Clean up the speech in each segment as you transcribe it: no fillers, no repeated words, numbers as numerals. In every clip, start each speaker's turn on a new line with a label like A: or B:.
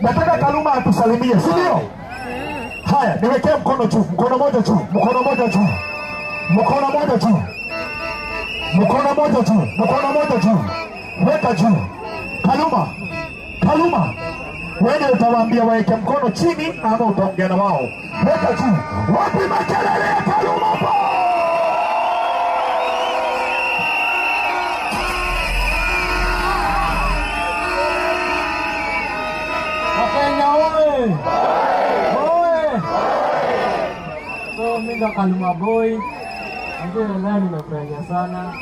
A: Nataka Kaluma atusalimie, si ndio? Haya, niwekee mkono juu, mkono moja juu, mkono moja juu. Mkono moja juu. Mkono moja juu, mkono moja juu. Weka juu. Kaluma. Kaluma. Wewe utawaambia waeke mkono chini ama utaongea na wao. Weka juu. Wapi makelele ya Kaluma po?
B: Wakenya oye! Oye! So mimi ndo Kaluma boy. Ndio leo nimefurahia sana.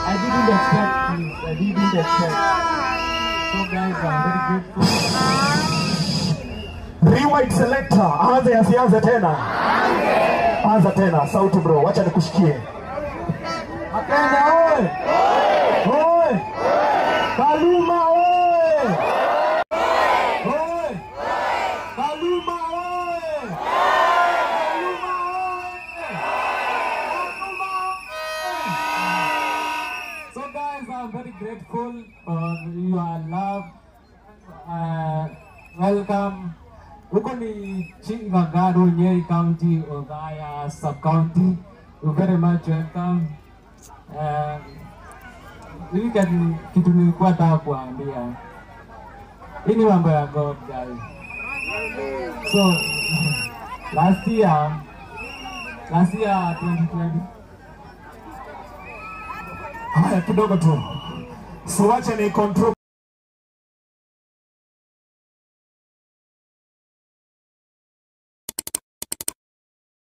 B: I didn't expect this. I didn't expect. So guys, I'm very grateful.
A: Rewind selector, aanze asianze tena. Anza tena, sauti bro, wacha nikushikie.
B: Wakenya oye! Oye! Kaluma oye! Oye! Kaluma oye! Kaluma oye! So guys, I'm very grateful for your love. Welcome. Huko ni Chingagado, Nyeri County, Othaya Sub-County. You're very much welcome. Hii kitu nilikuwa nataka kuambia. Hii ni mambo ya God, guys. So, last year 2020.
A: Haya kidogo tu. Siwache ni control